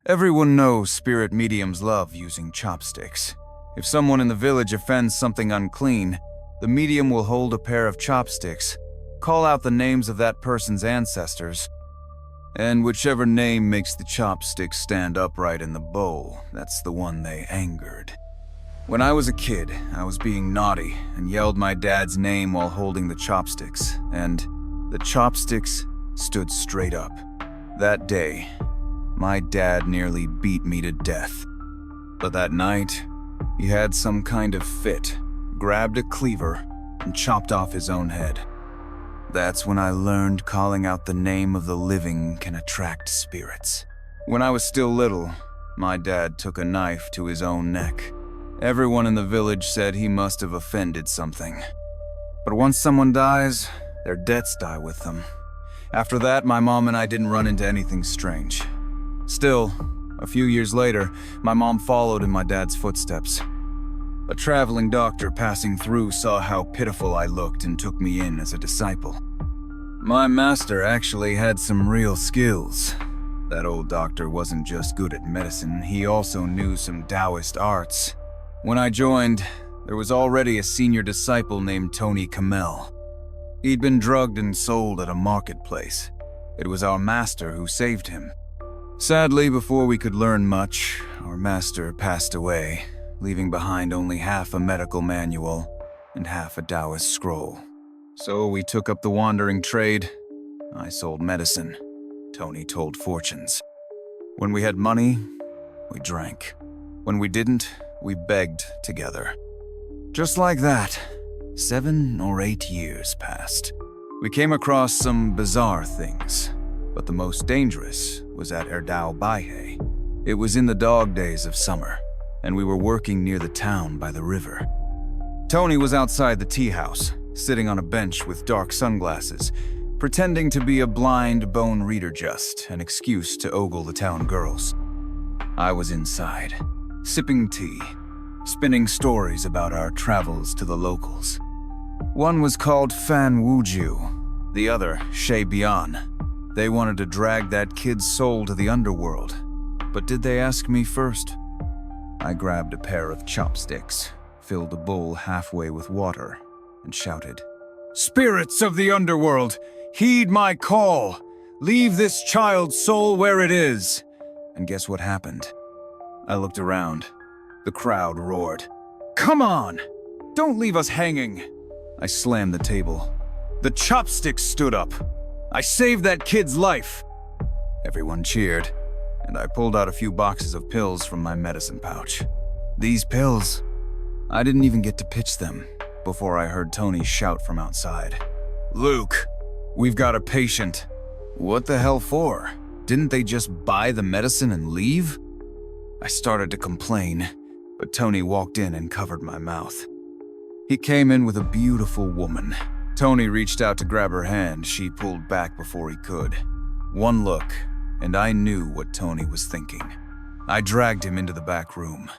Everyone knows spirit mediums love using chopsticks. If someone in the village offends something unclean, the medium will hold a pair of chopsticks, call out the names of that person's ancestors, and whichever name makes the chopsticks stand upright in the bowl, that's the one they angered. When I was a kid, I was being naughty and yelled my dad's name while holding the chopsticks, and the chopsticks stood straight up. That day, my dad nearly beat me to death. But that night, he had some kind of fit, grabbed a cleaver, and chopped off his own head. That's when I learned calling out the name of the living can attract spirits. When I was still little, my dad took a knife to his own neck. Everyone in the village said he must have offended something. But once someone dies, their debts die with them. After that, my mom and I didn't run into anything strange. Still, a few years later, my mom followed in my dad's footsteps. A traveling doctor passing through saw how pitiful I looked and took me in as a disciple. My master actually had some real skills. That old doctor wasn't just good at medicine, he also knew some Taoist arts. When I joined, there was already a senior disciple named Tony Kamel. He'd been drugged and sold at a marketplace. It was our master who saved him. Sadly, before we could learn much, our master passed away, leaving behind only half a medical manual and half a Taoist scroll. So we took up the wandering trade. I sold medicine. Tony told fortunes. When we had money, we drank. When we didn't, we begged together. Just like that, 7 or 8 years passed. We came across some bizarre things, but the most dangerous was at Erdao Baihe. It was in the dog days of summer, and we were working near the town by the river. Tony was outside the tea house, sitting on a bench with dark sunglasses, pretending to be a blind bone reader, just an excuse to ogle the town girls. I was inside, sipping tea, spinning stories about our travels to the locals. One was called Fan Wuju, the other Shay Bian. They wanted to drag that kid's soul to the underworld, but did they ask me first? I grabbed a pair of chopsticks, filled a bowl halfway with water, and shouted, "Spirits of the underworld, heed my call! Leave this child's soul where it is!" And guess what happened? I looked around. The crowd roared, "Come on! Don't leave us hanging!" I slammed the table. The chopsticks stood up. I saved that kid's life. Everyone cheered, and I pulled out a few boxes of pills from my medicine pouch. These pills, I didn't even get to pitch them before I heard Tony shout from outside, "Luke, we've got a patient." What the hell for? Didn't they just buy the medicine and leave? I started to complain, but Tony walked in and covered my mouth. He came in with a beautiful woman. Tony reached out to grab her hand. She pulled back before he could. One look, and I knew what Tony was thinking. I dragged him into the back room.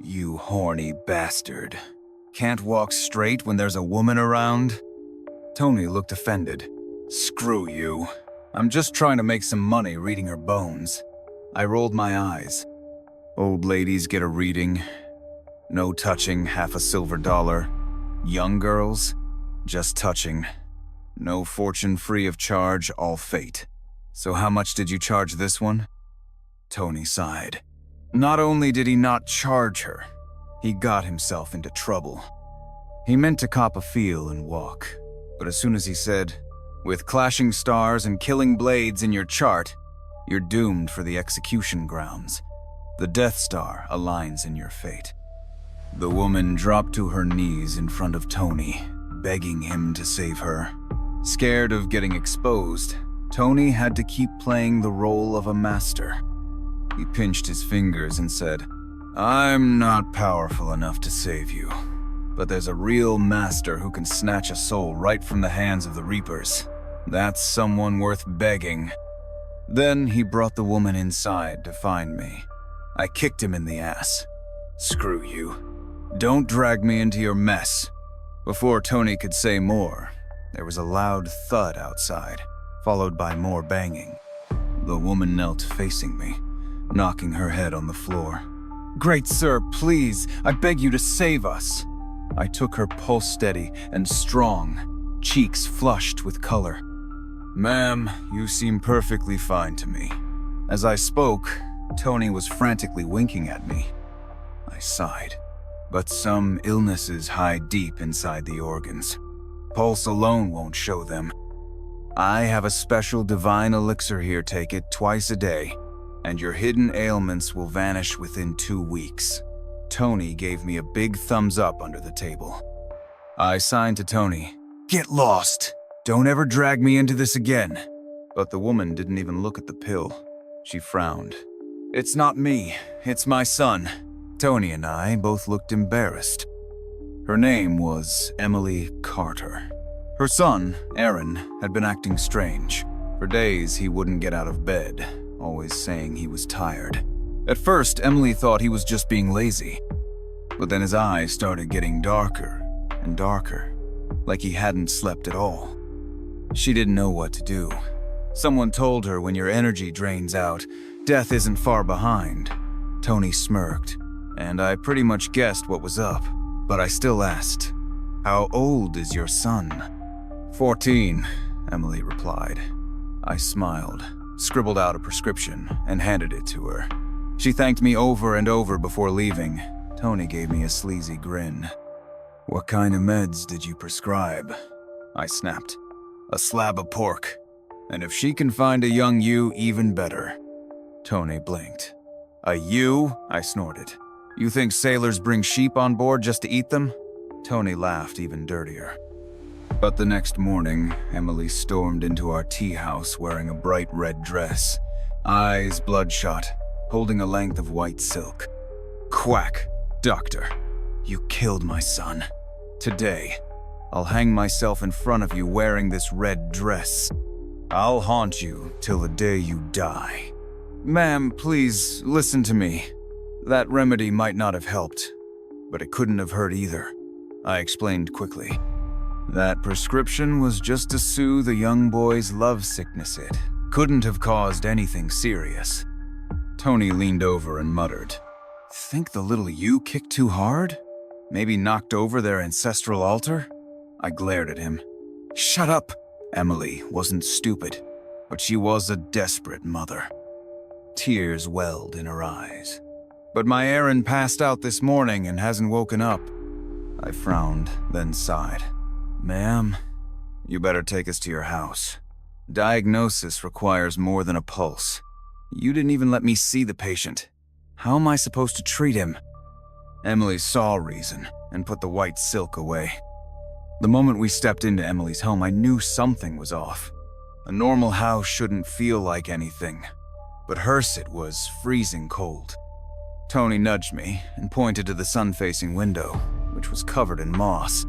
"You horny bastard. Can't walk straight when there's a woman around?" Tony looked offended. "Screw you. I'm just trying to make some money reading her bones." I rolled my eyes. Old ladies get a reading. No touching, half a silver dollar. Young girls, just touching. No fortune free of charge, all fate. "So how much did you charge this one?" Tony sighed. Not only did he not charge her, he got himself into trouble. He meant to cop a feel and walk, but as soon as he said, "With clashing stars and killing blades in your chart, you're doomed for the execution grounds. The Death Star aligns in your fate." The woman dropped to her knees in front of Tony, begging him to save her. Scared of getting exposed, Tony had to keep playing the role of a master. He pinched his fingers and said, "I'm not powerful enough to save you, but there's a real master who can snatch a soul right from the hands of the Reapers. That's someone worth begging." Then he brought the woman inside to find me. I kicked him in the ass. "Screw you. Don't drag me into your mess." Before Tony could say more, there was a loud thud outside, followed by more banging. The woman knelt facing me. knocking her head on the floor. "Great sir, please, I beg you to save us." I took her pulse steady and strong, cheeks flushed with color. "Ma'am, you seem perfectly fine to me." As I spoke, Tony was frantically winking at me. I sighed. But some illnesses hide deep inside the organs. Pulse alone won't show them. I have a special divine elixir here, take it twice a day, and your hidden ailments will vanish within 2 weeks. Tony gave me a big thumbs up under the table. I signed to Tony, "Get lost! Don't ever drag me into this again." But the woman didn't even look at the pill. She frowned. "It's not me, it's my son." Tony and I both looked embarrassed. Her name was Emily Carter. Her son, Aaron, had been acting strange. For days, he wouldn't get out of bed, always saying he was tired. At first, Emily thought he was just being lazy. But then his eyes started getting darker and darker, like he hadn't slept at all. She didn't know what to do. Someone told her when your energy drains out, death isn't far behind. Tony smirked, and I pretty much guessed what was up. But I still asked, "How old is your son?" 14, Emily replied. I smiled, scribbled out a prescription, and handed it to her. She thanked me over and over before leaving. Tony gave me a sleazy grin. "What kind of meds did you prescribe?" I snapped. "A slab of pork. And if she can find a young ewe, even better." Tony blinked. "A ewe?" I snorted. "You think sailors bring sheep on board just to eat them?" Tony laughed even dirtier. But the next morning, Emily stormed into our tea house wearing a bright red dress, eyes bloodshot, holding a length of white silk. "Quack, doctor. You killed my son. Today, I'll hang myself in front of you wearing this red dress. I'll haunt you till the day you die." "Ma'am, please, listen to me. That remedy might not have helped, but it couldn't have hurt either," I explained quickly. "That prescription was just to soothe a young boy's love sickness. It couldn't have caused anything serious." Tony leaned over and muttered, "Think the little ewe kicked too hard? Maybe knocked over their ancestral altar?" I glared at him. "Shut up!" Emily wasn't stupid, but she was a desperate mother. Tears welled in her eyes. "But my Aaron passed out this morning and hasn't woken up." I frowned, then sighed. "Ma'am, you better take us to your house. Diagnosis requires more than a pulse. You didn't even let me see the patient. How am I supposed to treat him?" Emily saw reason and put the white silk away. The moment we stepped into Emily's home, I knew something was off. A normal house shouldn't feel like anything, but hers it was freezing cold. Tony nudged me and pointed to the sun-facing window, which was covered in moss.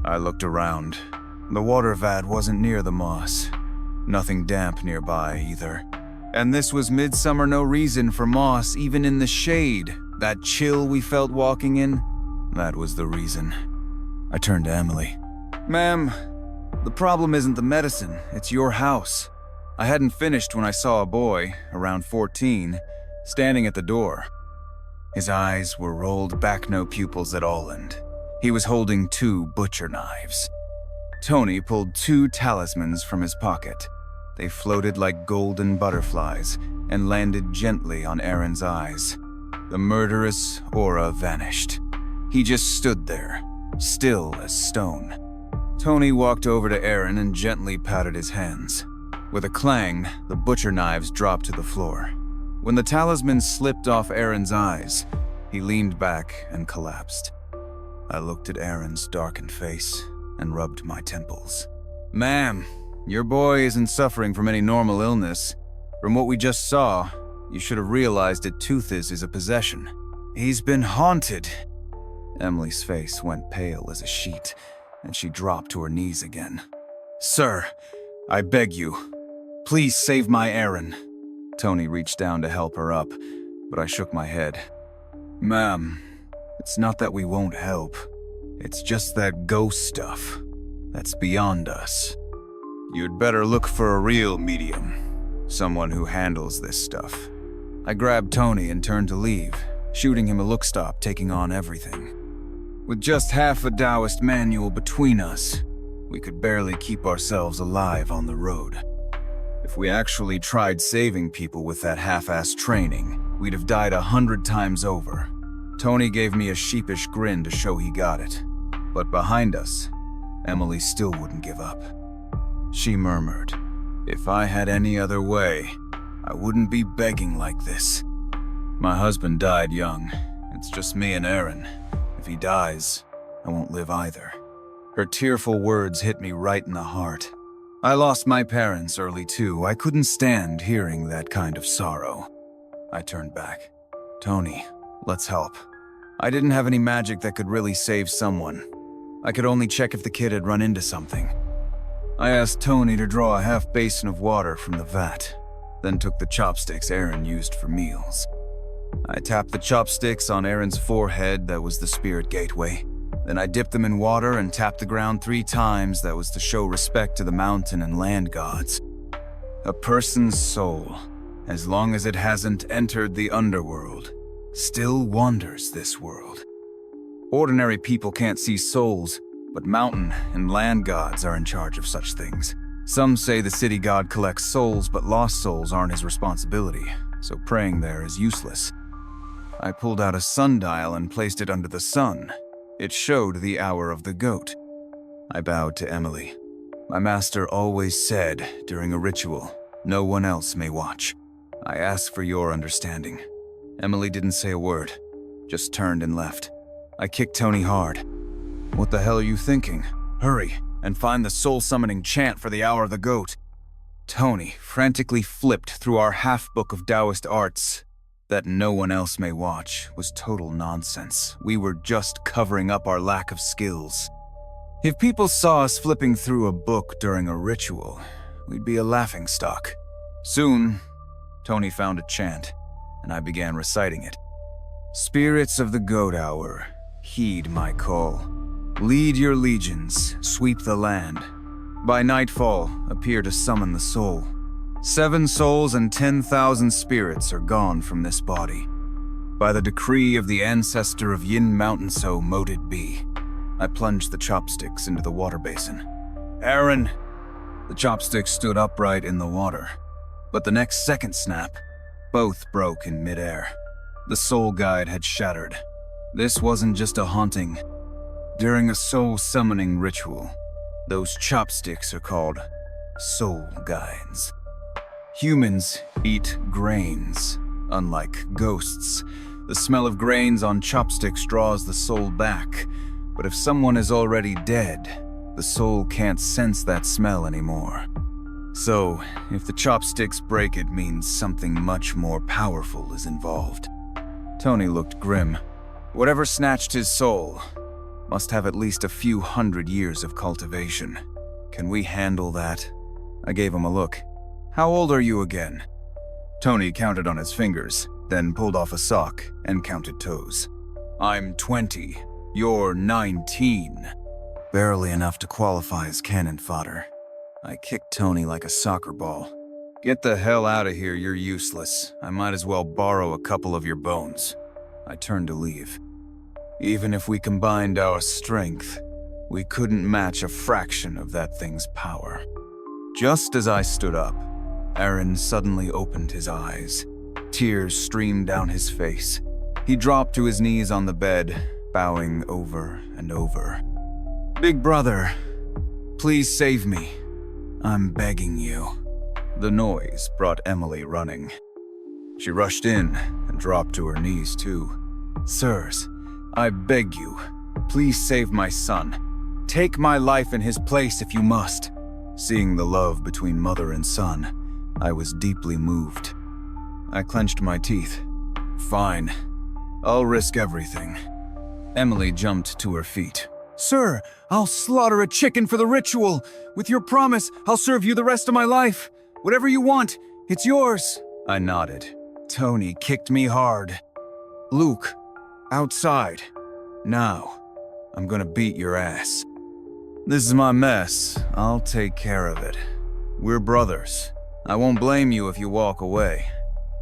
I looked around. The water vat wasn't near the moss. Nothing damp nearby either. And this was midsummer, no reason for moss, even in the shade. That chill we felt walking in, that was the reason. I turned to Emily. "Ma'am, the problem isn't the medicine, it's your house." I hadn't finished when I saw a boy, around 14, standing at the door. His eyes were rolled back, no pupils at all, and he was holding 2 butcher knives. Tony pulled 2 talismans from his pocket. They floated like golden butterflies and landed gently on Aaron's eyes. The murderous aura vanished. He just stood there, still as stone. Tony walked over to Aaron and gently patted his hands. With a clang, the butcher knives dropped to the floor. When the talisman slipped off Aaron's eyes, he leaned back and collapsed. I looked at Aaron's darkened face and rubbed my temples. "Ma'am, your boy isn't suffering from any normal illness. From what we just saw, you should have realized that Toothis is a possession. He's been haunted." Emily's face went pale as a sheet, and she dropped to her knees again. "Sir, I beg you, please save my Aaron." Tony reached down to help her up, but I shook my head. "Ma'am, it's not that we won't help. It's just that ghost stuff. That's beyond us. You'd better look for a real medium, someone who handles this stuff." I grabbed Tony and turned to leave, shooting him a look stop, taking on everything. With just half a Taoist manual between us, we could barely keep ourselves alive on the road. If we actually tried saving people with that half-assed training, we'd have died 100 times over. Tony gave me a sheepish grin to show he got it. But behind us, Emily still wouldn't give up. She murmured, "If I had any other way, I wouldn't be begging like this. My husband died young. It's just me and Aaron. If he dies, I won't live either." Her tearful words hit me right in the heart. I lost my parents early too. I couldn't stand hearing that kind of sorrow. I turned back. "Tony, let's help." I didn't have any magic that could really save someone. I could only check if the kid had run into something. I asked Tony to draw a half basin of water from the vat, then took the chopsticks Aaron used for meals. I tapped the chopsticks on Aaron's forehead, that was the spirit gateway. Then I dipped them in water and tapped the ground 3 times, that was to show respect to the mountain and land gods. A person's soul, as long as it hasn't entered the underworld, still wanders this world. Ordinary people can't see souls, but mountain and land gods are in charge of such things. Some say the city god collects souls, but lost souls aren't his responsibility, so praying there is useless. I pulled out a sundial and placed it under the sun. It showed the hour of the goat. I bowed to Emily. My master always said, during a ritual, no one else may watch. I ask for your understanding. Emily didn't say a word, just turned and left. I kicked Tony hard. "What the hell are you thinking? Hurry, and find the soul-summoning chant for the hour of the goat." Tony frantically flipped through our half-book of Taoist arts. That no one else may watch was total nonsense. We were just covering up our lack of skills. If people saw us flipping through a book during a ritual, we'd be a laughingstock. Soon, Tony found a chant, and I began reciting it. "Spirits of the goat hour, heed my call. Lead your legions, sweep the land. By nightfall, appear to summon the soul. 7 souls and 10,000 spirits are gone from this body. By the decree of the ancestor of Yin Mountain, so mote it be." I plunged the chopsticks into the water basin. "Aaron!" The chopsticks stood upright in the water, but the next second snap, both broke in midair. The soul guide had shattered. This wasn't just a haunting. During a soul-summoning ritual, those chopsticks are called soul guides. Humans eat grains. Unlike ghosts, the smell of grains on chopsticks draws the soul back. But if someone is already dead, the soul can't sense that smell anymore. So, if the chopsticks break, it means something much more powerful is involved. Tony looked grim. Whatever snatched his soul must have at least a few 100 years of cultivation. Can we handle that? I gave him a look. "How old are you again?" Tony counted on his fingers, then pulled off a sock and counted toes. "I'm 20. You're 19. Barely enough to qualify as cannon fodder. I kicked Tony like a soccer ball. "Get the hell out of here, you're useless. I might as well borrow a couple of your bones." I turned to leave. Even if we combined our strength, we couldn't match a fraction of that thing's power. Just as I stood up, Aaron suddenly opened his eyes. Tears streamed down his face. He dropped to his knees on the bed, bowing over and over. "Big brother, please save me. I'm begging you." The noise brought Emily running. She rushed in and dropped to her knees too. "Sirs, I beg you, please save my son. Take my life in his place if you must." Seeing the love between mother and son, I was deeply moved. I clenched my teeth. "Fine, I'll risk everything." Emily jumped to her feet. "Sir, I'll slaughter a chicken for the ritual. With your promise, I'll serve you the rest of my life. Whatever you want, it's yours." I nodded. Tony kicked me hard. "Luke, outside. Now, I'm gonna beat your ass. This is my mess. I'll take care of it. We're brothers. I won't blame you if you walk away."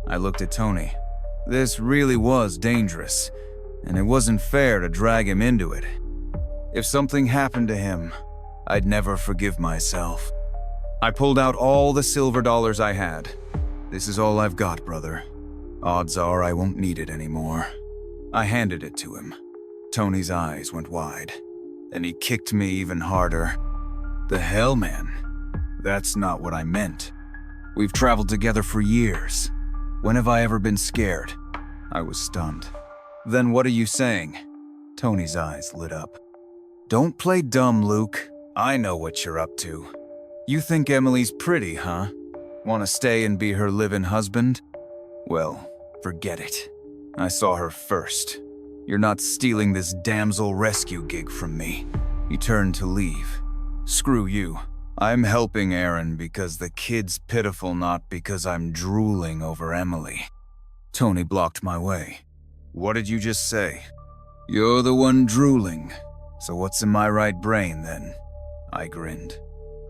I looked at Tony. This really was dangerous, and it wasn't fair to drag him into it. If something happened to him, I'd never forgive myself. I pulled out all the silver dollars I had. This is all I've got, brother. Odds are I won't need it anymore. I handed it to him. Tony's eyes went wide. Then he kicked me even harder. The hell, man? That's not what I meant. We've traveled together for years. When have I ever been scared? I was stunned. Then what are you saying? Tony's eyes lit up. Don't play dumb, Luke. I know what you're up to. You think Emily's pretty, huh? Want to stay and be her live-in husband? Well, forget it. I saw her first. You're not stealing this damsel rescue gig from me. He turned to leave. Screw you. I'm helping Aaron because the kid's pitiful, not because I'm drooling over Emily. Tony blocked my way. What did you just say? You're the one drooling. So what's in my right brain, then? I grinned.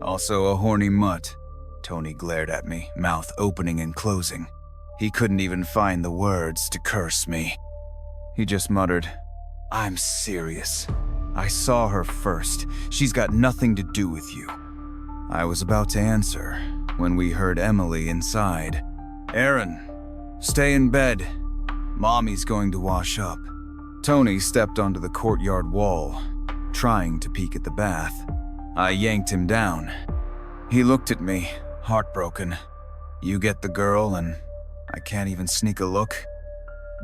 Also a horny mutt. Tony glared at me, mouth opening and closing. He couldn't even find the words to curse me. He just muttered, I'm serious. I saw her first. She's got nothing to do with you. I was about to answer when we heard Emily inside. Aaron, stay in bed. Mommy's going to wash up. Tony stepped onto the courtyard wall, trying to peek at the bath. I yanked him down. He looked at me, heartbroken. You get the girl and I can't even sneak a look?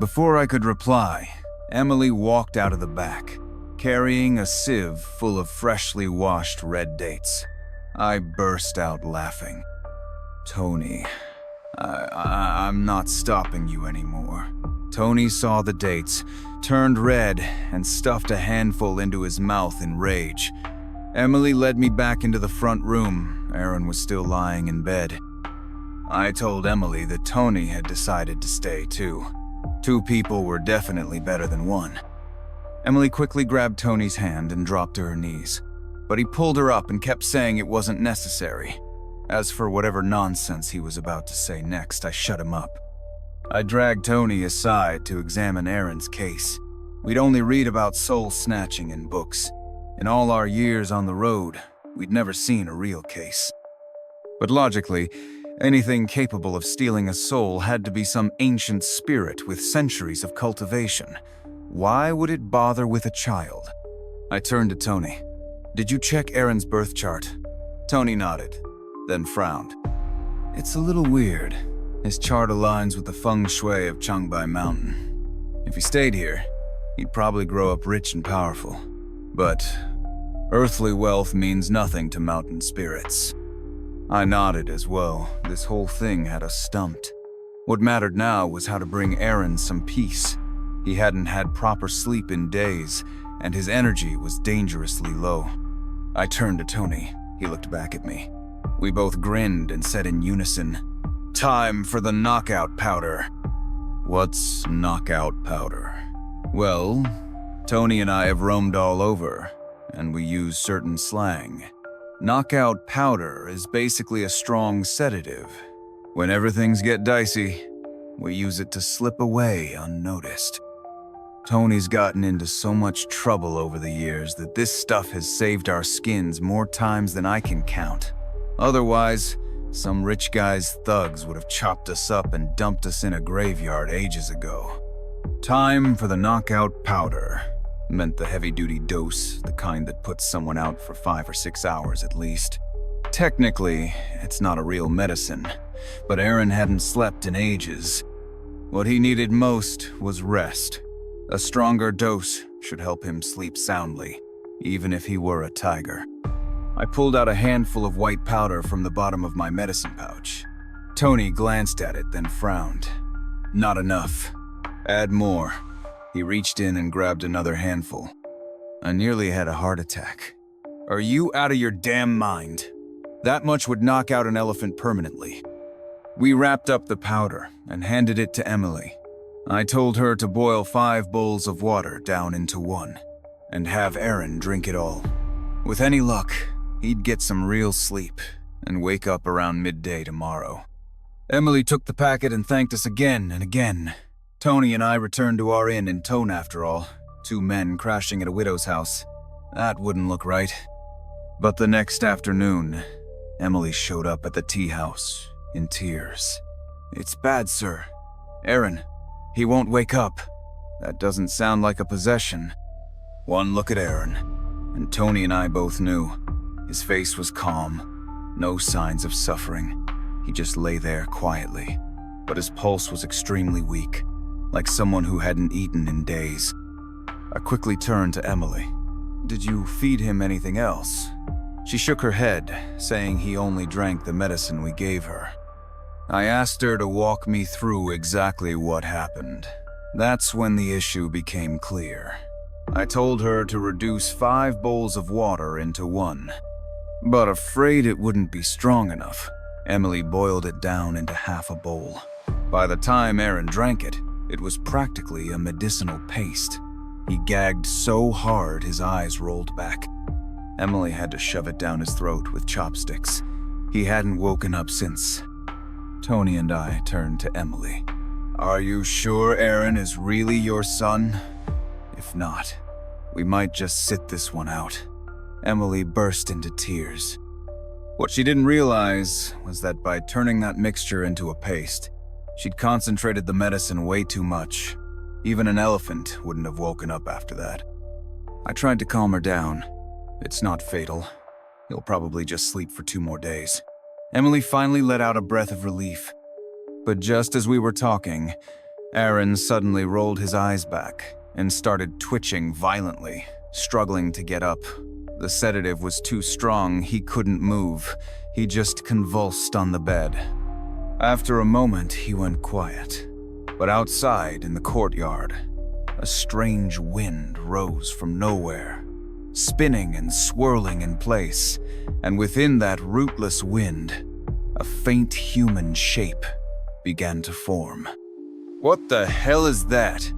Before I could reply, Emily walked out of the back, carrying a sieve full of freshly washed red dates. I burst out laughing. Tony, I'm not stopping you anymore. Tony saw the dates, turned red, and stuffed a handful into his mouth in rage. Emily led me back into the front room. Aaron was still lying in bed. I told Emily that Tony had decided to stay too. 2 people were definitely better than 1. Emily quickly grabbed Tony's hand and dropped to her knees, but he pulled her up and kept saying it wasn't necessary. As for whatever nonsense he was about to say next, I shut him up. I dragged Tony aside to examine Aaron's case. We'd only read about soul snatching in books. In all our years on the road, we'd never seen a real case. But logically, anything capable of stealing a soul had to be some ancient spirit with centuries of cultivation. Why would it bother with a child? I turned to Tony. Did you check Aaron's birth chart? Tony nodded, then frowned. It's a little weird. His chart aligns with the feng shui of Changbai Mountain. If he stayed here, he'd probably grow up rich and powerful. But earthly wealth means nothing to mountain spirits. I nodded as well. This whole thing had us stumped. What mattered now was how to bring Aaron some peace. He hadn't had proper sleep in days, and his energy was dangerously low. I turned to Tony. He looked back at me. We both grinned and said in unison, "Time for the knockout powder." What's knockout powder? Well, Tony and I have roamed all over, and we use certain slang. Knockout powder is basically a strong sedative. Whenever things get dicey, we use it to slip away unnoticed. Tony's gotten into so much trouble over the years that this stuff has saved our skins more times than I can count. Otherwise, some rich guy's thugs would have chopped us up and dumped us in a graveyard ages ago. Time for the knockout powder meant the heavy-duty dose, the kind that puts someone out for 5 or 6 hours at least. Technically, it's not a real medicine, but Aaron hadn't slept in ages. What he needed most was rest. A stronger dose should help him sleep soundly, even if he were a tiger. I pulled out a handful of white powder from the bottom of my medicine pouch. Tony glanced at it, then frowned. Not enough. Add more. He reached in and grabbed another handful. I nearly had a heart attack. Are you out of your damn mind? That much would knock out an elephant permanently. We wrapped up the powder and handed it to Emily. I told her to boil 5 bowls of water down into 1 and have Aaron drink it all. With any luck, he'd get some real sleep and wake up around midday tomorrow. Emily took the packet and thanked us again and again. Tony and I returned to our inn in Tone after all. 2 men crashing at a widow's house. That wouldn't look right. But the next afternoon, Emily showed up at the tea house, in tears. "It's bad, sir. Aaron, he won't wake up." That doesn't sound like a possession. One look at Aaron, and Tony and I both knew. His face was calm, no signs of suffering. He just lay there quietly, but his pulse was extremely weak, like someone who hadn't eaten in days. I quickly turned to Emily. "Did you feed him anything else?" She shook her head, saying he only drank the medicine we gave her. I asked her to walk me through exactly what happened. That's when the issue became clear. I told her to reduce 5 bowls of water into 1, but afraid it wouldn't be strong enough. Emily boiled it down into half a bowl. By the time Aaron drank it, it was practically a medicinal paste. He gagged so hard his eyes rolled back. Emily had to shove it down his throat with chopsticks. He hadn't woken up since. Tony and I turned to Emily. "Are you sure Aaron is really your son? If not, we might just sit this one out." Emily burst into tears. What she didn't realize was that by turning that mixture into a paste, she'd concentrated the medicine way too much. Even an elephant wouldn't have woken up after that. I tried to calm her down. "It's not fatal. He'll probably just sleep for 2 more days." Emily finally let out a breath of relief. But just as we were talking, Aaron suddenly rolled his eyes back and started twitching violently, struggling to get up. The sedative was too strong, he couldn't move. He just convulsed on the bed. After a moment, he went quiet. But outside in the courtyard, a strange wind rose from nowhere, spinning and swirling in place, and within that rootless wind, a faint human shape began to form. "What the hell is that?"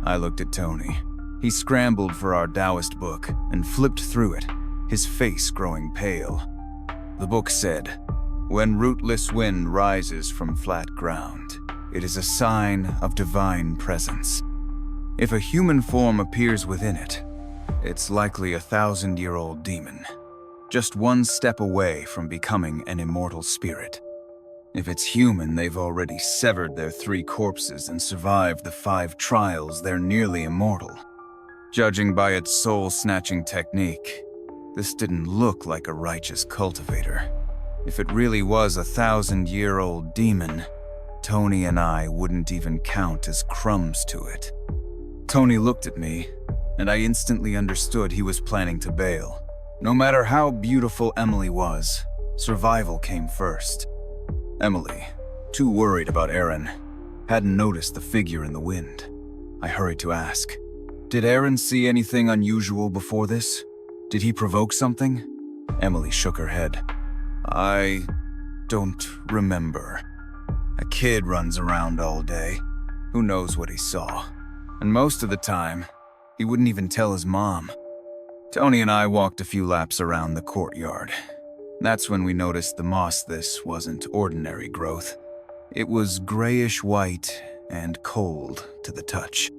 I looked at Tony. He scrambled for our Taoist book and flipped through it, his face growing pale. The book said, "When rootless wind rises from flat ground, it is a sign of divine presence. If a human form appears within it, it's likely a 1,000-year-old demon, just one step away from becoming an immortal spirit. If it's human, they've already severed their 3 corpses and survived the 5 trials. They're nearly immortal. Judging by its soul-snatching technique, this didn't look like a righteous cultivator. If it really was a 1,000-year-old demon, Tony and I wouldn't even count as crumbs to it." Tony looked at me, and I instantly understood he was planning to bail. No matter how beautiful Emily was, survival came first. Emily, too worried about Aaron, hadn't noticed the figure in the wind. I hurried to ask, "Did Aaron see anything unusual before this? Did he provoke something?" Emily shook her head. "I don't remember. A kid runs around all day. Who knows what he saw? And most of the time, he wouldn't even tell his mom." Tony and I walked a few laps around the courtyard. That's when we noticed the moss. This wasn't ordinary growth. It was grayish-white and cold to the touch.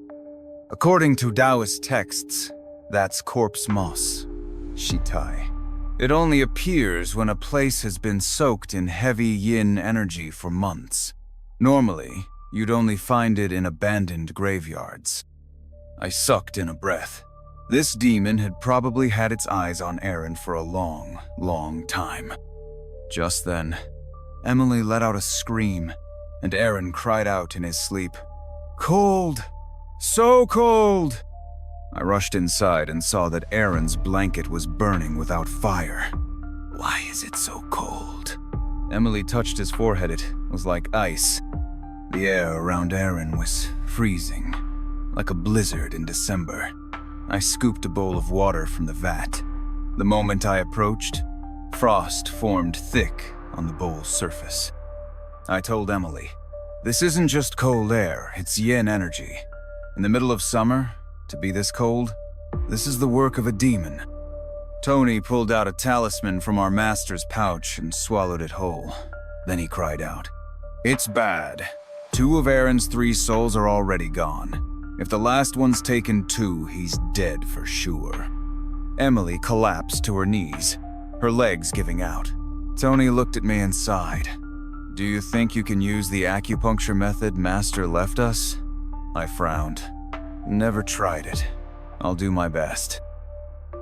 According to Taoist texts, that's corpse moss, shitai. It only appears when a place has been soaked in heavy yin energy for months. Normally, you'd only find it in abandoned graveyards. I sucked in a breath. This demon had probably had its eyes on Aaron for a long, long time. Just then, Emily let out a scream, and Aaron cried out in his sleep, "Cold! So cold!" I rushed inside and saw that Aaron's blanket was burning without fire. "Why is it so cold?" Emily touched his forehead. It was like ice. The air around Aaron was freezing, like a blizzard in December. I scooped a bowl of water from the vat. The moment I approached, frost formed thick on the bowl's surface. I told Emily, "This isn't just cold air, it's yin energy. In the middle of summer, to be this cold, this is the work of a demon." Tony pulled out a talisman from our master's pouch and swallowed it whole. Then he cried out, "It's bad. 2 of Aaron's 3 souls are already gone. If the last one's taken too, he's dead for sure. Emily collapsed to her knees, her legs giving out. Tony looked at me and sighed. Do you think you can use the acupuncture method Master left us? I frowned. Never tried it. I'll do my best.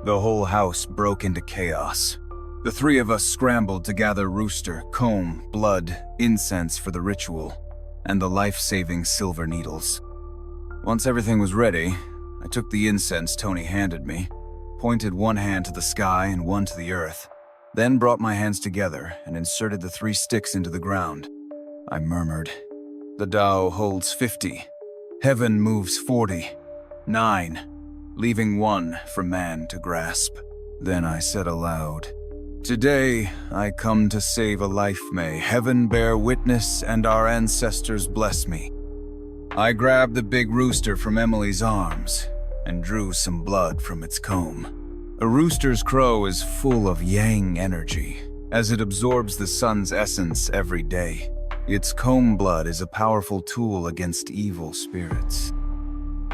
The whole house broke into chaos. The 3 of us scrambled to gather rooster, comb, blood, incense for the ritual, and the life-saving silver needles. Once everything was ready, I took the incense Tony handed me, pointed one hand to the sky and one to the earth, then brought my hands together and inserted the 3 sticks into the ground. I murmured, "The Tao holds 50. Heaven moves 40. 9, leaving 1 for man to grasp." Then I said aloud, "Today, I come to save a life. May heaven bear witness and our ancestors bless me." I grabbed the big rooster from Emily's arms and drew some blood from its comb. A rooster's crow is full of yang energy, as it absorbs the sun's essence every day. Its comb blood is a powerful tool against evil spirits.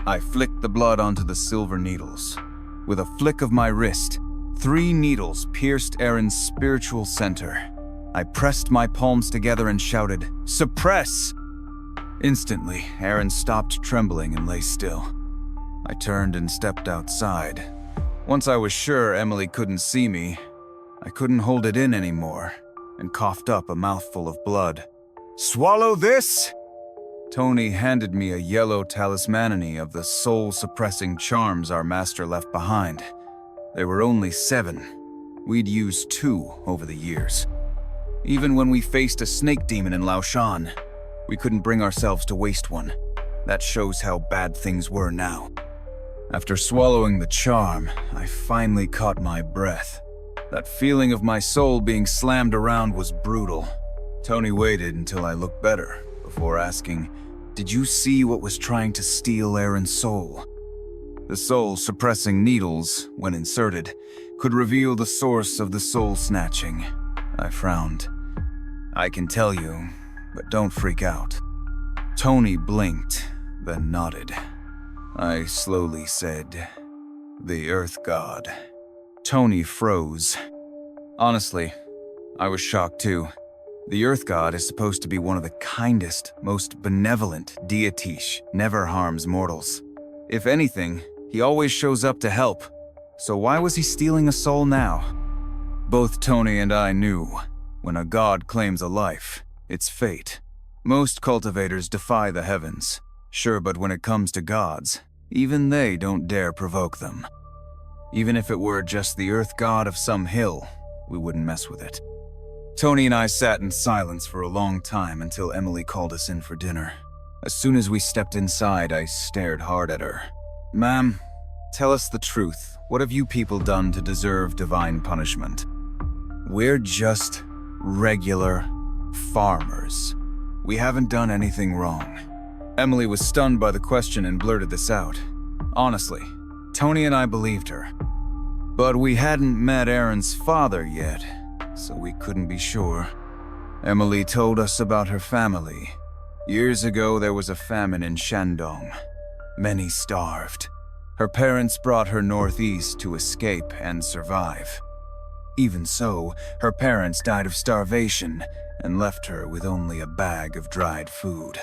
I flicked the blood onto the silver needles. With a flick of my wrist, 3 needles pierced Aaron's spiritual center. I pressed my palms together and shouted, "Suppress!" Instantly, Aaron stopped trembling and lay still. I turned and stepped outside. Once I was sure Emily couldn't see me, I couldn't hold it in anymore and coughed up a mouthful of blood. "Swallow this!" Tony handed me a yellow talismanany of the soul-suppressing charms our master left behind. There were only 7. We'd used 2 over the years. Even when we faced a snake demon in Laoshan, we couldn't bring ourselves to waste one. That shows how bad things were now. After swallowing the charm, I finally caught my breath. That feeling of my soul being slammed around was brutal. Tony waited until I looked better before asking, "Did you see what was trying to steal Aaron's soul?" The soul-suppressing needles, when inserted, could reveal the source of the soul-snatching. I frowned. "I can tell you, but don't freak out." Tony blinked, then nodded. I slowly said, "The Earth God." Tony froze. Honestly, I was shocked too. The Earth God is supposed to be one of the kindest, most benevolent deities, never harms mortals. If anything, he always shows up to help. So why was he stealing a soul now? Both Tony and I knew, when a god claims a life, it's fate. Most cultivators defy the heavens. Sure, but when it comes to gods, even they don't dare provoke them. Even if it were just the Earth God of some hill, we wouldn't mess with it. Tony and I sat in silence for a long time until Emily called us in for dinner. As soon as we stepped inside, I stared hard at her. "Ma'am, tell us the truth. What have you people done to deserve divine punishment?" "We're just regular farmers. We haven't done anything wrong." Emily was stunned by the question and blurted this out. Honestly, Tony and I believed her. But we hadn't met Aaron's father yet, so we couldn't be sure. Emily told us about her family. Years ago, there was a famine in Shandong. Many starved. Her parents brought her northeast to escape and survive. Even so, her parents died of starvation and left her with only a bag of dried food.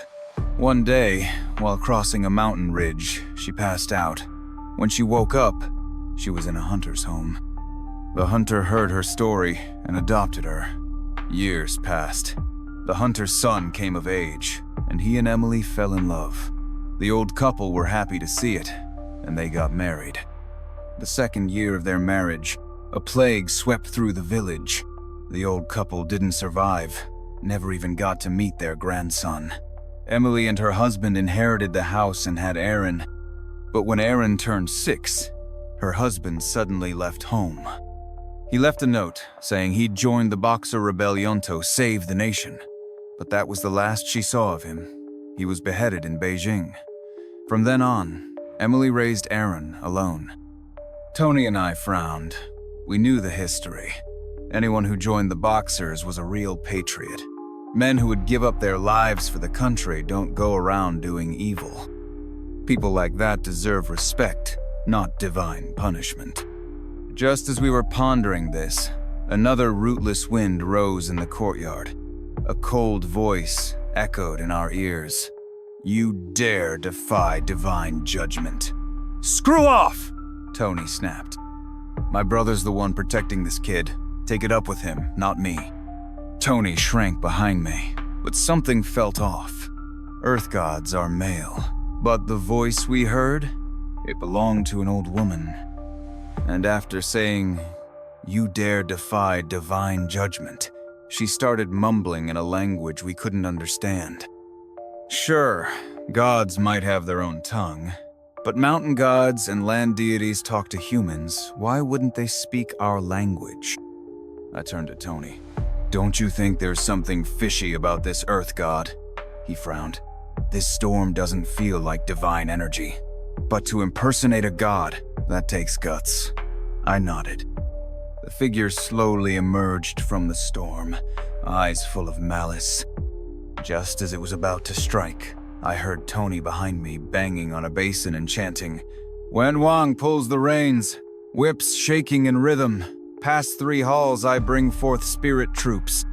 One day, while crossing a mountain ridge, she passed out. When she woke up, she was in a hunter's home. The hunter heard her story and adopted her. Years passed. The hunter's son came of age, and he and Emily fell in love. The old couple were happy to see it, and they got married. The second year of their marriage, a plague swept through the village. The old couple didn't survive, never even got to meet their grandson. Emily and her husband inherited the house and had Aaron. But when Aaron turned 6, her husband suddenly left home. He left a note saying he'd joined the Boxer Rebellion to save the nation. But that was the last she saw of him. He was beheaded in Beijing. From then on, Emily raised Aaron alone. Tony and I frowned. We knew the history. Anyone who joined the Boxers was a real patriot. Men who would give up their lives for the country don't go around doing evil. People like that deserve respect, not divine punishment. Just as we were pondering this, another rootless wind rose in the courtyard. A cold voice echoed in our ears. "You dare defy divine judgment." "Screw off!" Tony snapped. "My brother's the one protecting this kid. Take it up with him, not me." Tony shrank behind me, but something felt off. Earth gods are male, but the voice we heard, it belonged to an old woman. And after saying, "You dare defy divine judgment," she started mumbling in a language we couldn't understand. Sure, gods might have their own tongue, but mountain gods and land deities talk to humans. Why wouldn't they speak our language? I turned to Tony. "Don't you think there's something fishy about this earth god?" He frowned. "This storm doesn't feel like divine energy. But to impersonate a god, that takes guts." I nodded. The figure slowly emerged from the storm, eyes full of malice. Just as it was about to strike, I heard Tony behind me banging on a basin and chanting, "When Wang pulls the reins, whips shaking in rhythm, past 3 halls I bring forth spirit troops."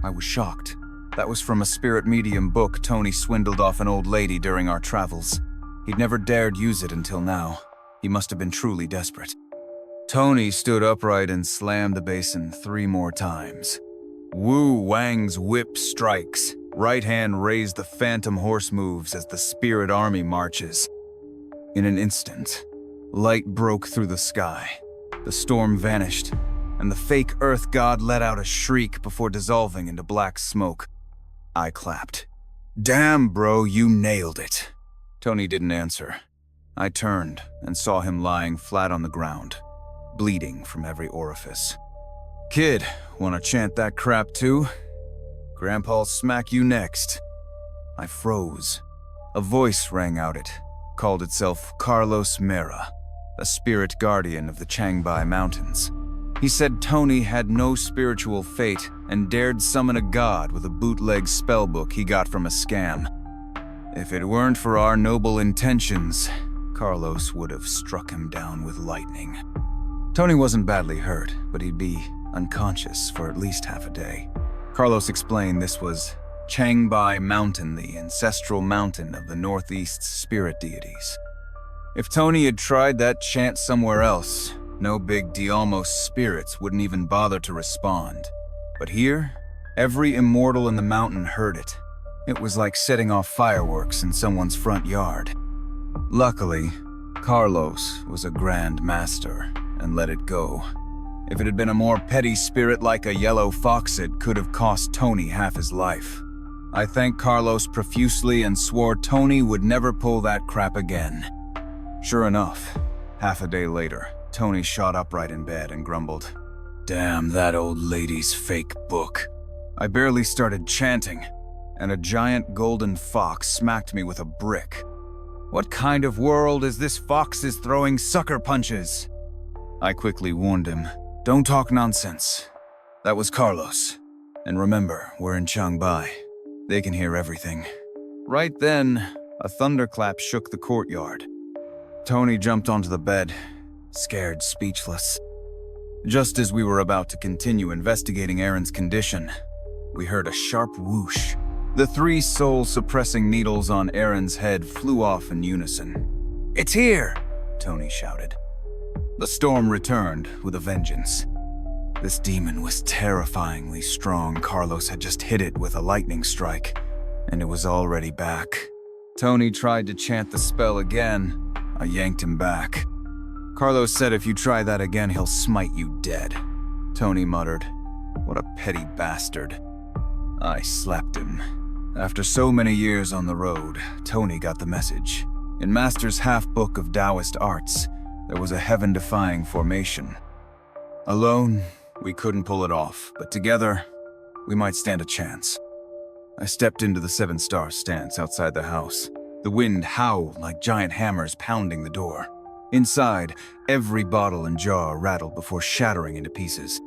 I was shocked. That was from a spirit medium book Tony swindled off an old lady during our travels. He'd never dared use it until now. He must have been truly desperate. Tony stood upright and slammed the basin 3 more times. Wu Wang's whip strikes. Right hand raised the phantom horse moves as the spirit army marches. In an instant, light broke through the sky. The storm vanished, and the fake earth god let out a shriek before dissolving into black smoke. I clapped. "Damn, bro, you nailed it." Tony didn't answer. I turned and saw him lying flat on the ground, bleeding from every orifice. "Kid, wanna chant that crap too? Grandpa'll smack you next." I froze. A voice rang out it, called itself Carlos Mera, a spirit guardian of the Changbai Mountains. He said Tony had no spiritual fate and dared summon a god with a bootleg spellbook he got from a scam. If it weren't for our noble intentions, Carlos would have struck him down with lightning. Tony wasn't badly hurt, but he'd be unconscious for at least half a day. Carlos explained this was Changbai Mountain, the ancestral mountain of the Northeast's spirit deities. If Tony had tried that chant somewhere else, no big deal, most spirits wouldn't even bother to respond. But here, every immortal in the mountain heard it. It was like setting off fireworks in someone's front yard. Luckily, Carlos was a grand master and let it go. If it had been a more petty spirit like a yellow fox, it could have cost Tony half his life. I thanked Carlos profusely and swore Tony would never pull that crap again. Sure enough, half a day later, Tony shot upright in bed and grumbled, "Damn that old lady's fake book." I barely started chanting, and a giant golden fox smacked me with a brick. "What kind of world is this fox is throwing sucker punches?" I quickly warned him, "Don't talk nonsense." That was Carlos. And remember, we're in Changbai. They can hear everything. Right then, a thunderclap shook the courtyard. Tony jumped onto the bed, scared, speechless. Just as we were about to continue investigating Aaron's condition, we heard a sharp whoosh. The 3 soul-suppressing needles on Aaron's head flew off in unison. "It's here!" Tony shouted. The storm returned with a vengeance. This demon was terrifyingly strong. Carlos had just hit it with a lightning strike, and it was already back. Tony tried to chant the spell again. I yanked him back. Carlos said if you try that again, he'll smite you dead. Tony muttered, "What a petty bastard." I slapped him. After so many years on the road, Tony got the message. In Master's half-book of Taoist arts, there was a heaven-defying formation. Alone, we couldn't pull it off, but together, we might stand a chance. I stepped into the 7-star stance outside the house. The wind howled like giant hammers pounding the door. Inside, every bottle and jar rattled before shattering into pieces.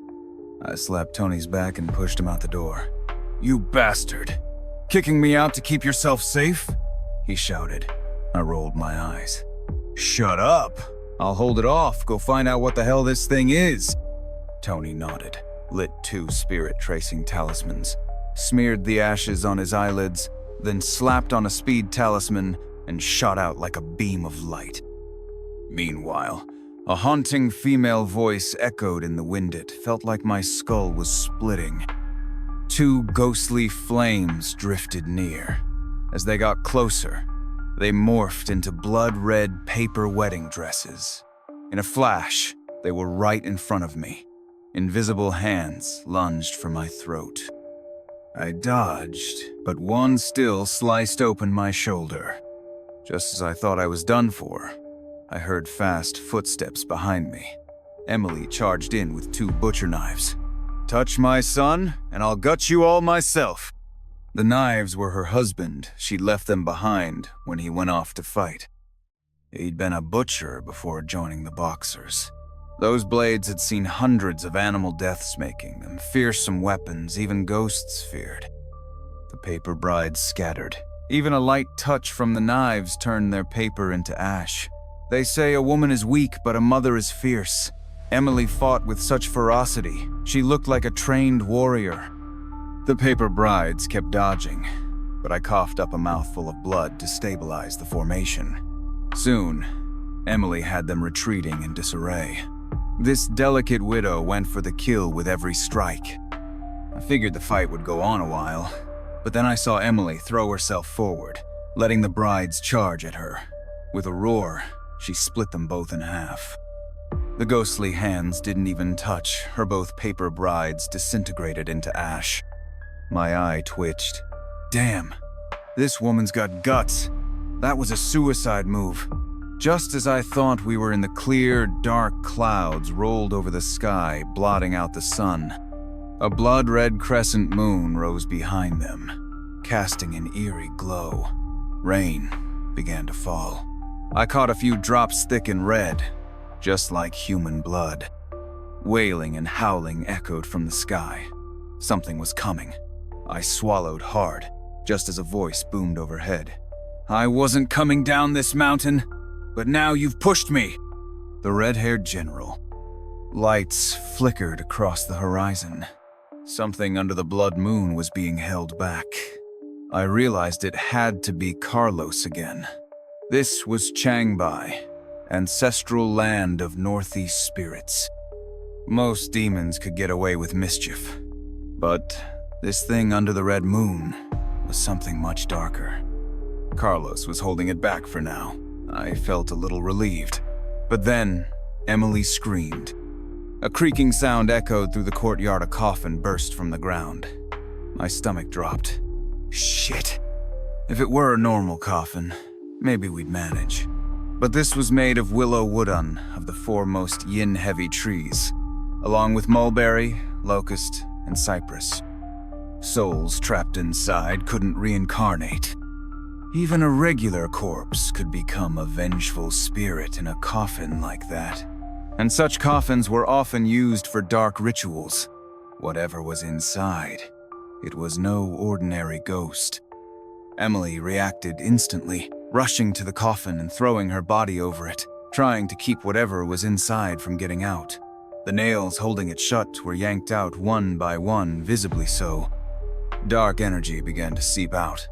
I slapped Tony's back and pushed him out the door. "You bastard! Kicking me out to keep yourself safe?" he shouted. I rolled my eyes. "Shut up! I'll hold it off. Go find out what the hell this thing is." Tony nodded, lit 2 spirit-tracing talismans, smeared the ashes on his eyelids, then slapped on a speed talisman and shot out like a beam of light. Meanwhile, a haunting female voice echoed in the wind. It felt like my skull was splitting. 2 ghostly flames drifted near. As they got closer, they morphed into blood-red paper wedding dresses. In a flash, they were right in front of me. Invisible hands lunged for my throat. I dodged, but one still sliced open my shoulder. Just as I thought I was done for, I heard fast footsteps behind me. Emily charged in with 2 butcher knives. "Touch my son, and I'll gut you all myself." The knives were her husband. She'd left them behind when he went off to fight. He'd been a butcher before joining the Boxers. Those blades had seen hundreds of animal deaths, making them fearsome weapons even ghosts feared. The paper brides scattered. Even a light touch from the knives turned their paper into ash. They say a woman is weak, but a mother is fierce. Emily fought with such ferocity. She looked like a trained warrior. The paper brides kept dodging, but I coughed up a mouthful of blood to stabilize the formation. Soon, Emily had them retreating in disarray. This delicate widow went for the kill with every strike. I figured the fight would go on a while, but then I saw Emily throw herself forward, letting the brides charge at her. With a roar, she split them both in half. The ghostly hands didn't even touch her. Both paper brides disintegrated into ash. My eye twitched. Damn, this woman's got guts. That was a suicide move. Just as I thought, we were in the clear, dark clouds rolled over the sky, blotting out the sun. A blood-red crescent moon rose behind them, casting an eerie glow. Rain began to fall. I caught a few drops thick and red, just like human blood. Wailing and howling echoed from the sky. Something was coming. I swallowed hard, just as a voice boomed overhead. "I wasn't coming down this mountain, but now you've pushed me." The red-haired general. Lights flickered across the horizon. Something under the blood moon was being held back. I realized it had to be Carlos again. This was Changbai, ancestral land of northeast spirits. Most demons could get away with mischief, but this thing under the red moon was something much darker. Carlos was holding it back for now. I felt a little relieved. But then, Emily screamed. A creaking sound echoed through the courtyard. A coffin burst from the ground. My stomach dropped. Shit. If it were a normal coffin, maybe we'd manage. But this was made of willow woodun, of the 4 most yin-heavy trees, along with mulberry, locust, and cypress. Souls trapped inside couldn't reincarnate. Even a regular corpse could become a vengeful spirit in a coffin like that. And such coffins were often used for dark rituals. Whatever was inside, it was no ordinary ghost. Emily reacted instantly, rushing to the coffin and throwing her body over it, trying to keep whatever was inside from getting out. The nails holding it shut were yanked out one by one, visibly so. Dark energy began to seep out.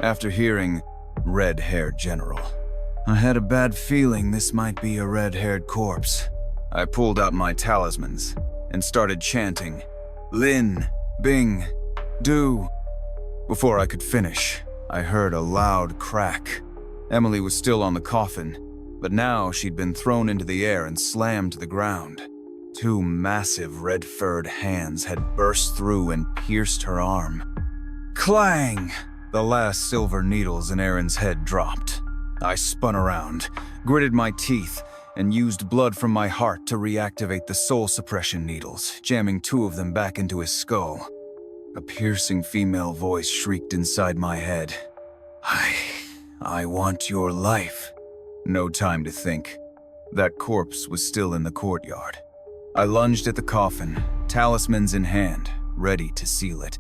After hearing red-haired general, I had a bad feeling this might be a red-haired corpse. I pulled out my talismans and started chanting, "Lin, Bing, Do." Before I could finish, I heard a loud crack. Emily was still on the coffin, but now she'd been thrown into the air and slammed to the ground. 2 massive red-furred hands had burst through and pierced her arm. Clang! The last silver needles in Aaron's head dropped. I spun around, gritted my teeth, and used blood from my heart to reactivate the soul suppression needles, jamming 2 of them back into his skull. A piercing female voice shrieked inside my head. I want your life." No time to think. That corpse was still in the courtyard. I lunged at the coffin, talismans in hand, ready to seal it.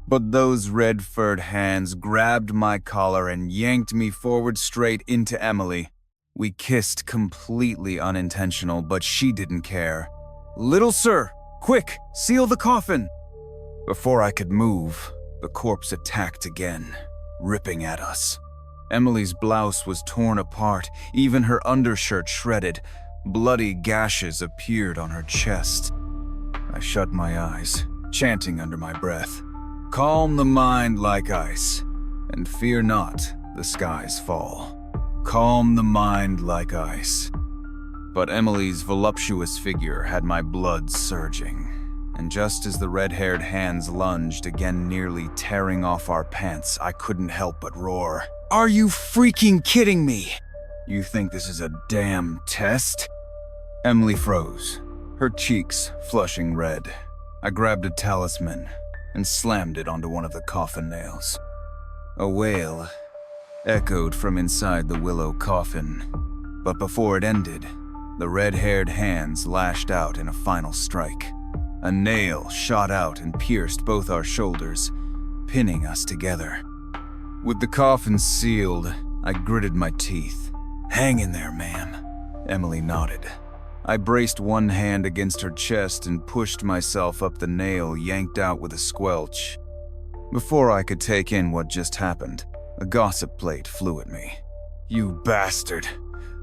But those red-furred hands grabbed my collar and yanked me forward straight into Emily. We kissed, completely unintentional, but she didn't care. "Little sir, quick, seal the coffin!" Before I could move, the corpse attacked again, ripping at us. Emily's blouse was torn apart, even her undershirt shredded. Bloody gashes appeared on her chest. I shut my eyes, chanting under my breath, "Calm the mind like ice, and fear not, the skies fall. Calm the mind like ice." But Emily's voluptuous figure had my blood surging, and just as the red-haired hands lunged, again nearly tearing off our pants, I couldn't help but roar, "Are you freaking kidding me? You think this is a damn test?" Emily froze, her cheeks flushing red. I grabbed a talisman and slammed it onto one of the coffin nails. A wail echoed from inside the willow coffin, but before it ended, the red-haired hands lashed out in a final strike. A nail shot out and pierced both our shoulders, pinning us together. With the coffin sealed, I gritted my teeth. "Hang in there, ma'am," Emily nodded. I braced one hand against her chest and pushed myself up the nail, yanked out with a squelch. Before I could take in what just happened, a gossip plate flew at me. "You bastard.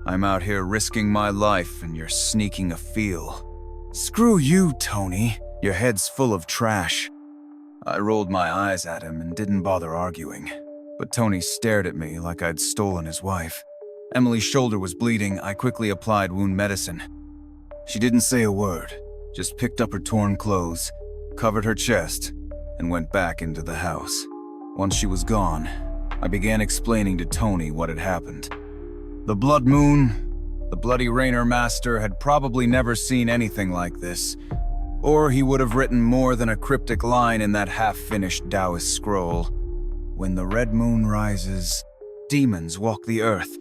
I'm out here risking my life and you're sneaking a feel." "Screw you, Tony. Your head's full of trash." I rolled my eyes at him and didn't bother arguing, but Tony stared at me like I'd stolen his wife. Emily's shoulder was bleeding. I quickly applied wound medicine. She didn't say a word, just picked up her torn clothes, covered her chest, and went back into the house. Once she was gone, I began explaining to Tony what had happened. The blood moon, the bloody Rainer Master had probably never seen anything like this, or he would have written more than a cryptic line in that half-finished Taoist scroll. "When the red moon rises, demons walk the earth."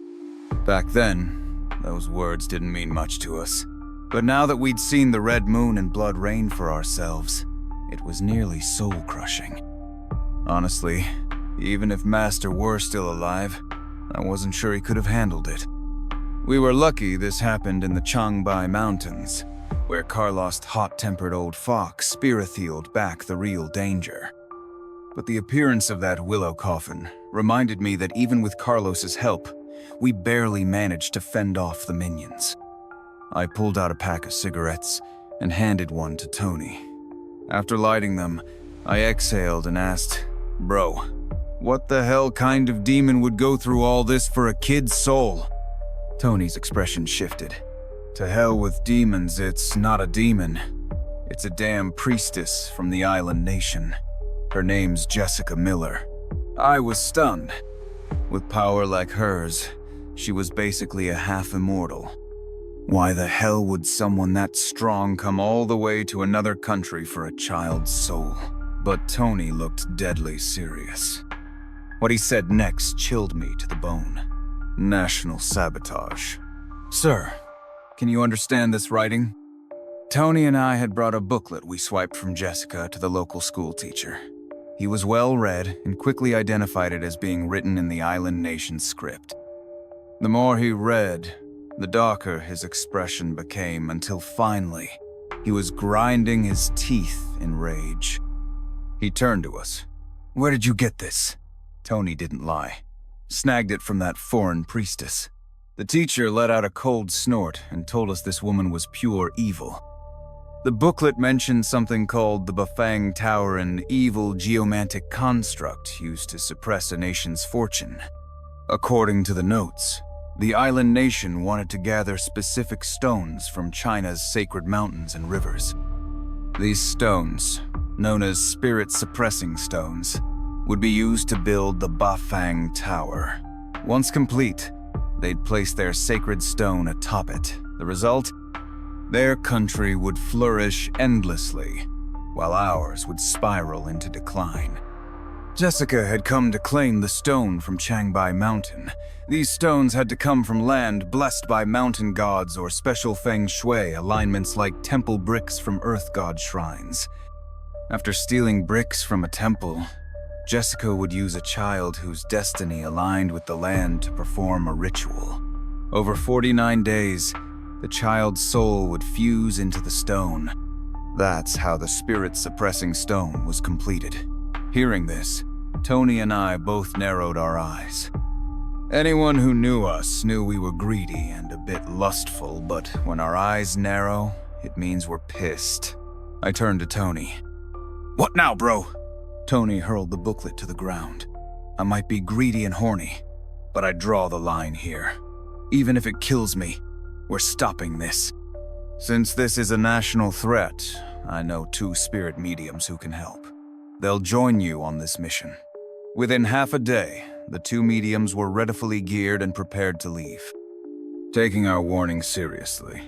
Back then, those words didn't mean much to us. But now that we'd seen the red moon and blood rain for ourselves, it was nearly soul-crushing. Honestly, even if Master were still alive, I wasn't sure he could have handled it. We were lucky this happened in the Changbai Mountains, where Carlos's hot-tempered old fox spirit-healed back the real danger. But the appearance of that willow coffin reminded me that even with Carlos's help, we barely managed to fend off the minions. I pulled out a pack of cigarettes and handed one to Tony. After lighting them, I exhaled and asked, "Bro, what the hell kind of demon would go through all this for a kid's soul?" Tony's expression shifted. "To hell with demons, it's not a demon. It's a damn priestess from the island nation. Her name's Jessica Miller." I was stunned. With power like hers, she was basically a half-immortal. Why the hell would someone that strong come all the way to another country for a child's soul? But Tony looked deadly serious. What he said next chilled me to the bone. National sabotage. "Sir, can you understand this writing?" Tony and I had brought a booklet we swiped from Jessica to the local school teacher. He was well read and quickly identified it as being written in the island nation script. The more he read, the darker his expression became, until finally, he was grinding his teeth in rage. He turned to us. "Where did you get this?" Tony didn't lie. "Snagged it from that foreign priestess." The teacher let out a cold snort and told us this woman was pure evil. The booklet mentioned something called the Bafang Tower, an evil geomantic construct used to suppress a nation's fortune. According to the notes, the island nation wanted to gather specific stones from China's sacred mountains and rivers. These stones, known as spirit-suppressing stones, would be used to build the Bafang Tower. Once complete, they'd place their sacred stone atop it. The result? Their country would flourish endlessly, while ours would spiral into decline. Jessica had come to claim the stone from Changbai Mountain. These stones had to come from land blessed by mountain gods or special feng shui alignments like temple bricks from earth god shrines. After stealing bricks from a temple, Jessica would use a child whose destiny aligned with the land to perform a ritual. Over 49 days, the child's soul would fuse into the stone. That's how the spirit-suppressing stone was completed. Hearing this, Tony and I both narrowed our eyes. Anyone who knew us knew we were greedy and a bit lustful, but when our eyes narrow, it means we're pissed. I turned to Tony. "What now, bro?" Tony hurled the booklet to the ground. "I might be greedy and horny, but I draw the line here. Even if it kills me, we're stopping this. Since this is a national threat, I know 2 spirit mediums who can help. They'll join you on this mission." Within half a day, the 2 mediums were readily geared and prepared to leave. Taking our warning seriously,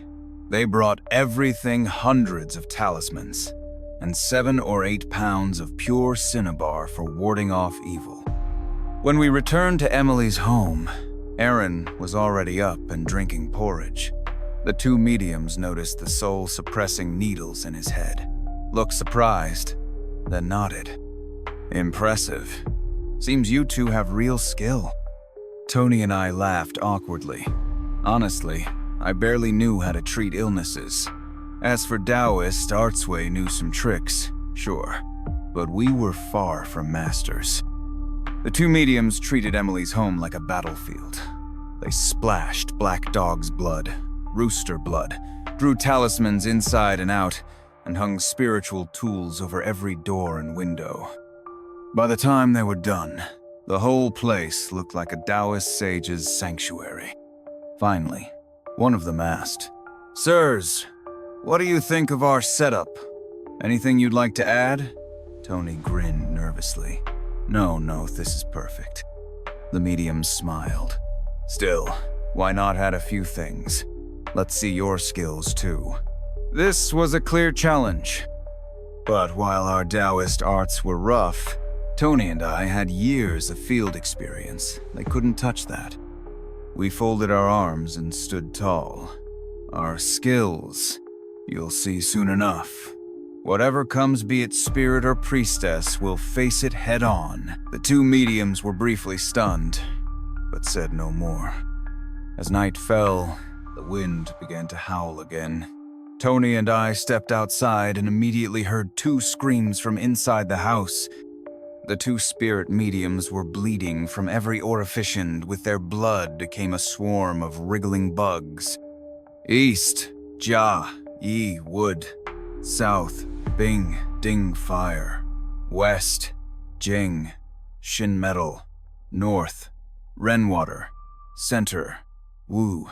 they brought everything, hundreds of talismans, and 7 or 8 pounds of pure cinnabar for warding off evil. When we returned to Emily's home, Aaron was already up and drinking porridge. The 2 mediums noticed the soul-suppressing needles in his head, looked surprised, then nodded. "Impressive. Seems you 2 have real skill." Tony and I laughed awkwardly. Honestly, I barely knew how to treat illnesses. As for Taoist, Artsway knew some tricks, sure, but we were far from masters. The 2 mediums treated Emily's home like a battlefield. They splashed black dog's blood, rooster blood, drew talismans inside and out, and hung spiritual tools over every door and window. By the time they were done, the whole place looked like a Taoist sage's sanctuary. Finally, one of them asked, "Sirs, what do you think of our setup? Anything you'd like to add?" Tony grinned nervously. No, this is perfect." The medium smiled. "Still, why not add a few things? Let's see your skills too." This was a clear challenge. But while our Taoist arts were rough, Tony and I had years of field experience. They couldn't touch that. We folded our arms and stood tall. Our skills, you'll see soon enough. Whatever comes, be it spirit or priestess, we'll face it head on. The 2 mediums were briefly stunned, but said no more. As night fell, the wind began to howl again. Tony and I stepped outside and immediately heard 2 screams from inside the house. The 2 spirit mediums were bleeding from every orifice, and with their blood came a swarm of wriggling bugs. East, Ja, Yi, wood. South, Bing, Ding, fire. West, Jing, Shin, metal. North, Renwater. Center, Wu,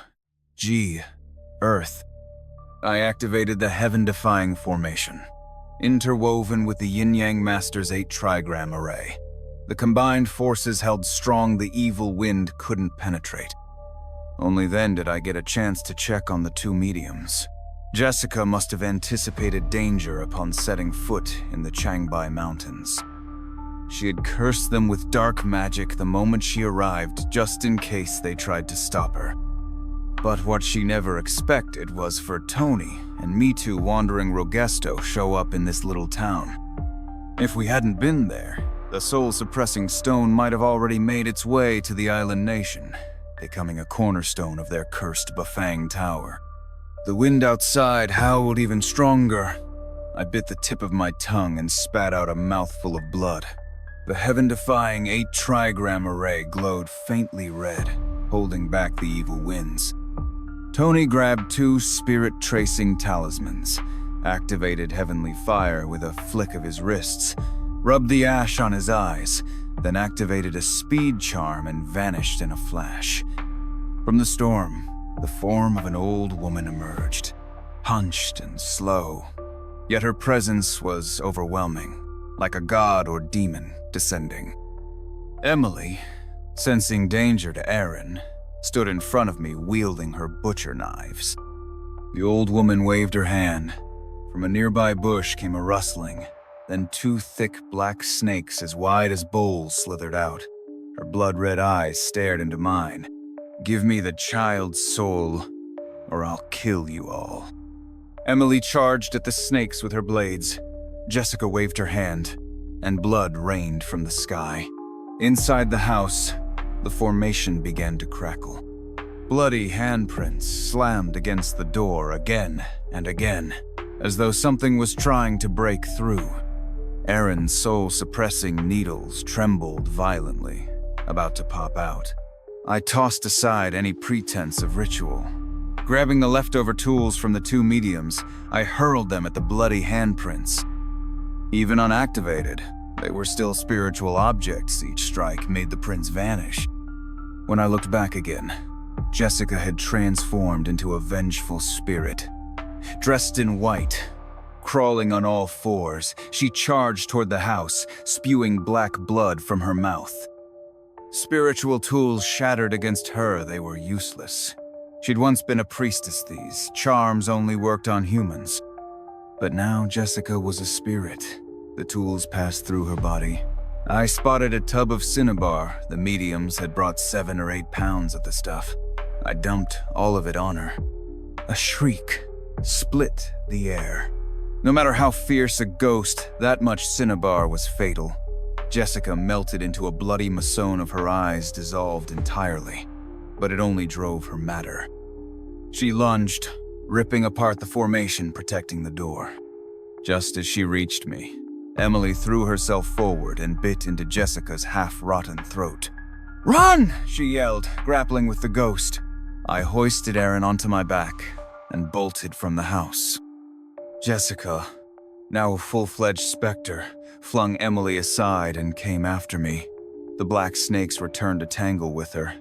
Ji, earth. I activated the heaven-defying formation, interwoven with the Yin-Yang Master's 8 trigram array. The combined forces held strong the evil wind couldn't penetrate. Only then did I get a chance to check on the 2 mediums. Jessica must have anticipated danger upon setting foot in the Changbai Mountains. She had cursed them with dark magic the moment she arrived, just in case they tried to stop her. But what she never expected was for Tony and me 2 wandering Rogesto show up in this little town. If we hadn't been there, the soul-suppressing stone might have already made its way to the island nation, becoming a cornerstone of their cursed Bafang Tower. The wind outside howled even stronger. I bit the tip of my tongue and spat out a mouthful of blood. The heaven-defying 8 trigram array glowed faintly red, holding back the evil winds. Tony grabbed 2 spirit-tracing talismans, activated heavenly fire with a flick of his wrists, rubbed the ash on his eyes, then activated a speed charm and vanished in a flash. From the storm, the form of an old woman emerged, hunched and slow. Yet her presence was overwhelming, like a god or demon descending. Emily, sensing danger to Aaron, stood in front of me wielding her butcher knives. The old woman waved her hand. From a nearby bush came a rustling, then 2 thick black snakes as wide as bowls slithered out. Her blood-red eyes stared into mine. "Give me the child's soul, or I'll kill you all." Emily charged at the snakes with her blades. Jessica waved her hand, and blood rained from the sky. Inside the house, the formation began to crackle. Bloody handprints slammed against the door again and again, as though something was trying to break through. Aaron's soul-suppressing needles trembled violently, about to pop out. I tossed aside any pretense of ritual. Grabbing the leftover tools from the two mediums, I hurled them at the bloody handprints. Even unactivated, they were still spiritual objects. Each strike made the prints vanish. When I looked back again, Jessica had transformed into a vengeful spirit. Dressed in white, crawling on all fours, she charged toward the house, spewing black blood from her mouth. Spiritual tools shattered against her, they were useless. She'd once been a priestess. These charms only worked on humans. But now Jessica was a spirit. The tools passed through her body. I spotted a tub of cinnabar. The mediums had brought 7 or 8 pounds of the stuff. I dumped all of it on her. A shriek split the air. No matter how fierce a ghost, that much cinnabar was fatal. Jessica melted into a bloody mason of her eyes, dissolved entirely. But it only drove her madder. She lunged, ripping apart the formation protecting the door. Just as she reached me, Emily threw herself forward and bit into Jessica's half-rotten throat. "Run!" she yelled, grappling with the ghost. I hoisted Aaron onto my back and bolted from the house. Jessica, now a full-fledged specter, flung Emily aside and came after me. The black snakes returned to tangle with her.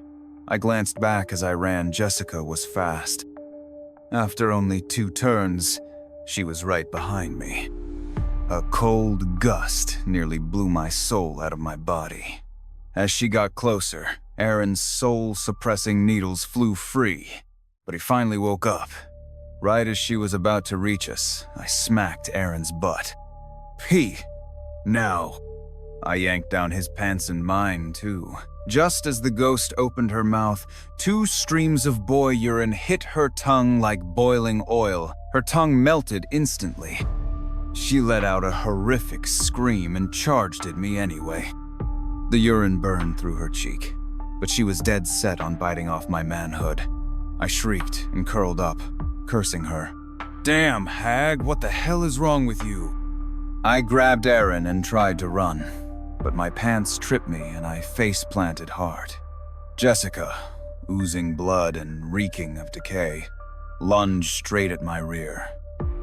I glanced back as I ran. Jessica was fast. After only 2 turns, she was right behind me. A cold gust nearly blew my soul out of my body. As she got closer, Aaron's soul-suppressing needles flew free, but he finally woke up. Right as she was about to reach us, I smacked Aaron's butt. "Pee! Now!" I yanked down his pants and mine, too. Just as the ghost opened her mouth, 2 streams of boy urine hit her tongue like boiling oil. Her tongue melted instantly. She let out a horrific scream and charged at me anyway. The urine burned through her cheek, but she was dead set on biting off my manhood. I shrieked and curled up, cursing her. "Damn, hag, what the hell is wrong with you?" I grabbed Aaron and tried to run, but my pants tripped me and I face-planted hard. Jessica, oozing blood and reeking of decay, lunged straight at my rear.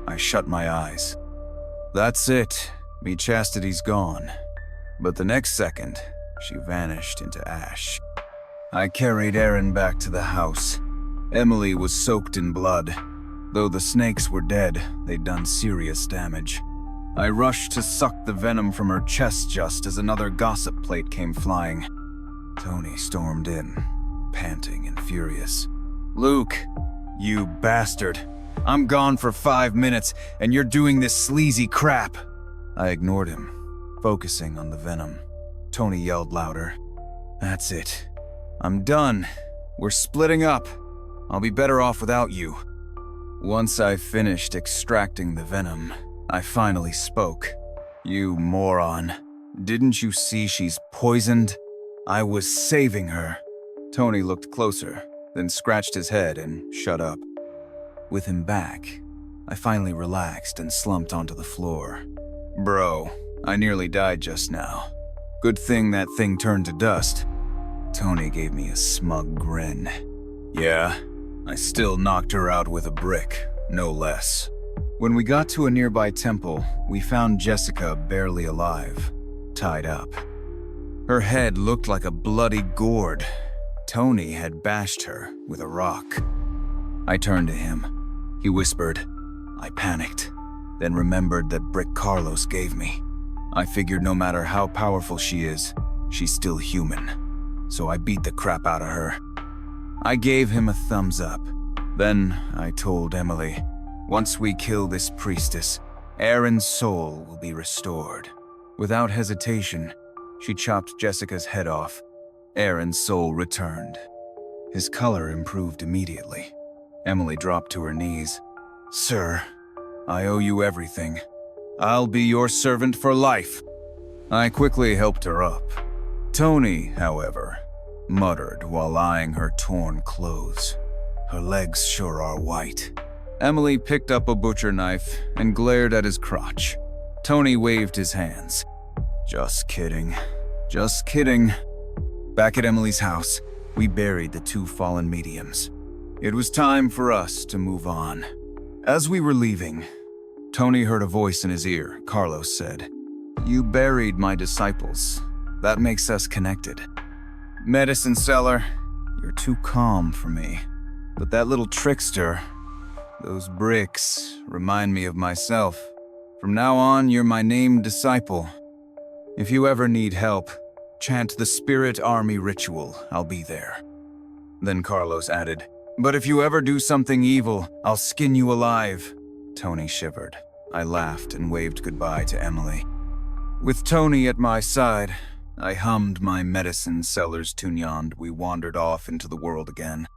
I shut my eyes. That's it. Me chastity's gone. But the next second, she vanished into ash. I carried Aaron back to the house. Emily was soaked in blood. Though the snakes were dead, they'd done serious damage. I rushed to suck the venom from her chest just as another gossip plate came flying. Tony stormed in, panting and furious. "Luke, you bastard. I'm gone for 5 minutes, and you're doing this sleazy crap." I ignored him, focusing on the venom. Tony yelled louder. "That's it. I'm done. We're splitting up. I'll be better off without you." Once I finished extracting the venom, I finally spoke. "You moron. Didn't you see she's poisoned? I was saving her." Tony looked closer, then scratched his head and shut up. With him back, I finally relaxed and slumped onto the floor. "Bro, I nearly died just now. Good thing that thing turned to dust." Tony gave me a smug grin. "Yeah, I still knocked her out with a brick, no less." When we got to a nearby temple, we found Jessica barely alive, tied up. Her head looked like a bloody gourd. Tony had bashed her with a rock. I turned to him. He whispered. I panicked, then remembered that brick Carlos gave me. I figured no matter how powerful she is, she's still human. So I beat the crap out of her. I gave him a thumbs up. Then I told Emily, once we kill this priestess, Aaron's soul will be restored. Without hesitation, she chopped Jessica's head off. Aaron's soul returned. His color improved immediately. Emily dropped to her knees. "Sir, I owe you everything. I'll be your servant for life." I quickly helped her up. Tony, however, muttered while eyeing her torn clothes. "Her legs sure are white." Emily picked up a butcher knife and glared at his crotch. Tony waved his hands. "Just kidding. Just kidding." Back at Emily's house, we buried the two fallen mediums. It was time for us to move on. As we were leaving, Tony heard a voice in his ear. Carlos said, "You buried my disciples. That makes us connected." "Medicine seller, you're too calm for me. But that little trickster, those bricks, remind me of myself. From now on, you're my named disciple. If you ever need help, chant the Spirit Army ritual. I'll be there." Then Carlos added, "But if you ever do something evil, I'll skin you alive." Tony shivered. I laughed and waved goodbye to Emily. With Tony at my side, I hummed my medicine seller's tune. We wandered off into the world again.